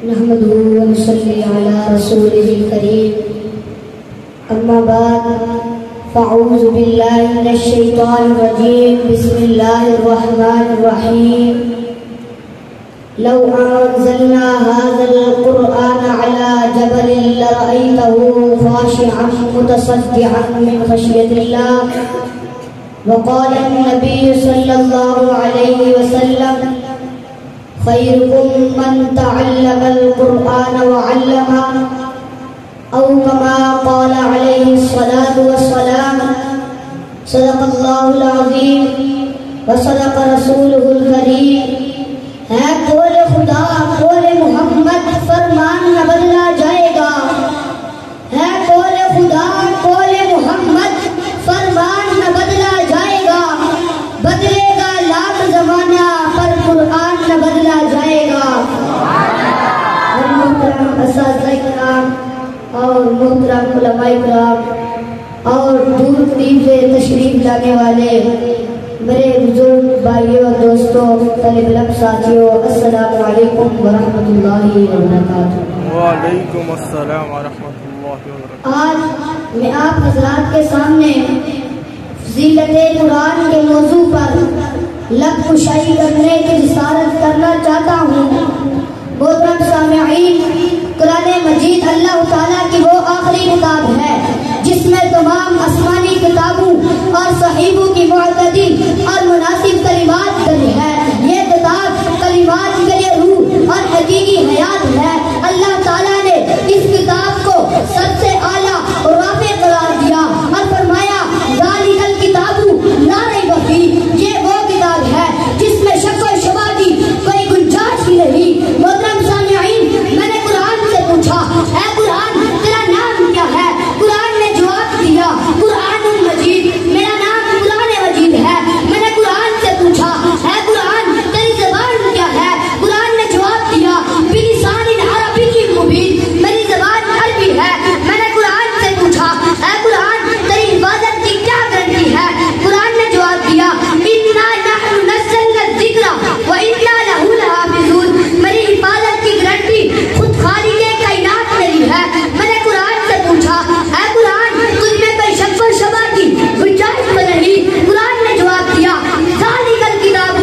نحمده ونصلي على رسوله الكريم اما بعد فاعوذ بالله من الشيطان الرجيم بسم الله الرحمن الرحيم لو انزلنا هذا القرآن على جبل لرأيته خاشعا متصدعا من خشية الله وقال النبي صلى الله عليه وسلم خيركم من تعلم القرآن وعلمه أو كما قال عليه الصلاة والسلام صدق الله العظيم وصدق رسوله الكريم ہے قول خدا قول محمد فرمان نہ بدلا جائے گا ہے قول خدا قول محمد فرمان نہ بدلا جائے گا بدلے گا لاکھ زمانہ پر قرآن نہ بدلا جائے گا اور محترم اساتذہ کرام اور محترم علماء کرام اور دور قریب سے تشریف لانے والے میرے بزرگ بھائیوں اور دوستوں طالب علم ساتھیوں السلام علیکم ورحمۃ اللہ وبرکاتہ۔ وعلیکم السلام ورحمۃ اللہ وبرکاتہ۔ آج میں آپ حضرات کے سامنے فضیلت قرآن کے موضوع پر لب کشائی کرنے کی جسارت کرنا چاہتا ہوں۔ محترم سامعین، قرآن مجید اللہ تعالیٰ کی وہ آخری کتاب ہے جس میں تمام آسمانی کتابوں اور صحیفوں کی معتدل اور مناسب کلمات درج ہے۔ یہ کتاب کلمات کے لیے روح اور حقیقی حیات ہے۔ اللہ تعالیٰ نے اس کتاب کو سب سے اعلیٰ اور رافع قرار دیا اور فرمایا ذالک الکتاب لا ریب فیہ، یہ وہ کتاب ہے جس میں شک و شبہ کی کوئی گنجائش ہی نہیں۔ محترم سامعین، میں نے قرآن سے پوچھا اے قرآن تیرا نام کیا ہے؟ قرآن نے جواب دیا قرآن مجید، میرا نام قرآن مجید ہے۔ میں نے قرآن سے پوچھا اے قرآن تیری زبان کیا ہے؟ قرآن نے جواب دیا بلسان عربی مبین، میری زبان عربی ہے۔ میں نے قرآن سے پوچھا اے قرآن تیری حفاظت کی کیا گارنٹی ہے؟ قرآن نے جواب دیا انا نحن نزلنا الذکر وانا لہ لحافظون، میری حفاظت کی گارنٹی خود خالق کائنات میری ہے۔ میں نے قرآن سے پوچھا اے قرآن تجھ میں کوئی شک و شبہ کی گنجائش تو نہیں؟ قرآن نے جواب دیا ذالک الکتاب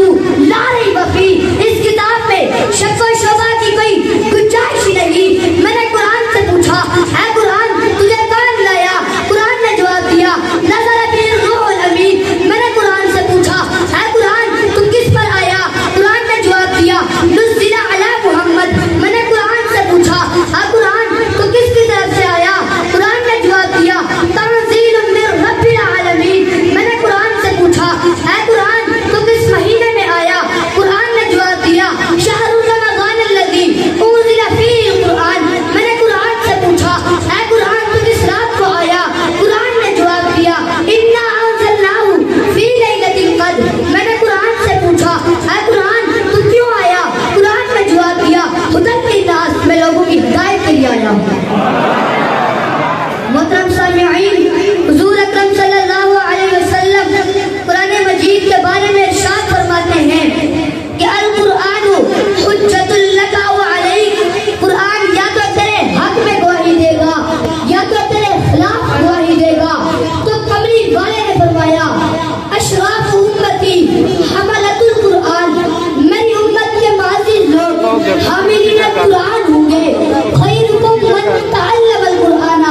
لا ریب فیہ، اس کتاب میں شک و شبہ کی کوئی گنجائش ہی نہیں۔ میں نے قرآن سے پوچھا اے قرآن تجھے کون لایا؟ قرآن نے جواب دیا نزل بہ الروح الامین۔ میں نے قرآن سے پوچھا اے قرآن تو کس پر آیا؟ قرآن نے جواب دیا نزل علی محمد۔ میں نے قرآن سے پوچھا اے قرآن تو کس کی طرف سے آیا؟ قرآن نے جواب دیا تنزیل من رب العالمین۔ میں نے قرآن سے پوچھا اے قرآن تو کس مہینے میں آیا؟ قرآن نے جواب دیا شہر رمضان الذی انزل فیہ القرآن۔ میں نے قرآن سے پوچھا اے قرآن تو کس رات کو آیا؟ قرآن نے جواب دیا انا انزلناہ فی لیلۃ القدر۔ میں نے قرآن سے پوچھا اے قرآن تو کیوں آیا؟ قرآن نے جواب دیا ہدی للناس، میں لوگوں کی ہدایت کے لیے آیا ہوں۔ محترم سامعین، حضور اکرم صلی اللہ علیہ وسلم قرآن مجید کے بارے میں ارشاد فرماتے ہیں کہ القرآن حجت لک وعلیک، قرآن یا تو تیرے حق میں گواہی دے گا یا تو تیرے خلاف گواہی دے گا۔ تو قبری والے نے فرمایا اشراف امتی حملۃ القرآن، میری امت کے معزز لوگ حاملین قرآن ہوں گے۔ خیرکم من تعلم القرآن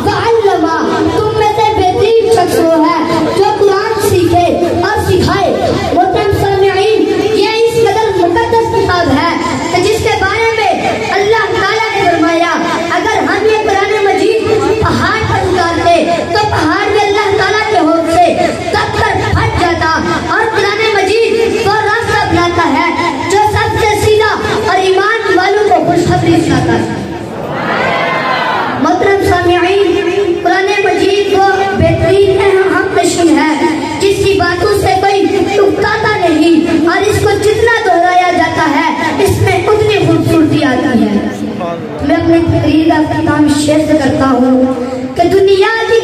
وعلمہ، تم میں سے بہترین شخص وہ ہے جو قرآن سیکھے اور سکھائے۔ محترم سامعین، یہ اس قدر مقدس کتاب ہے کہ جس کے بارے میں اللہ تعالیٰ نے فرمایا اگر ہم یہ قرآن مجید پہاڑ پر اتارتے تو پہاڑ بھی اللہ تعالیٰ کے حکم سے کب کر پھٹ جاتا، اور قرآن مجید وہ راستہ بناتا ہے جو سب سے سیدھا اور ایمان والوں کو خوشخبری سناتا ہے۔ محترم سامعین، قرآن مجید وہ بہترین اہم نشین ہے جس کی باتوں سے کوئی اکتاتا نہیں، اور اس کو جتنا دہرایا جاتا ہے اس میں اتنی خوبصورتی آتی ہے۔ میں اپنے تقریر کا اختتام شعر سے کرتا ہوں کہ دنیا کی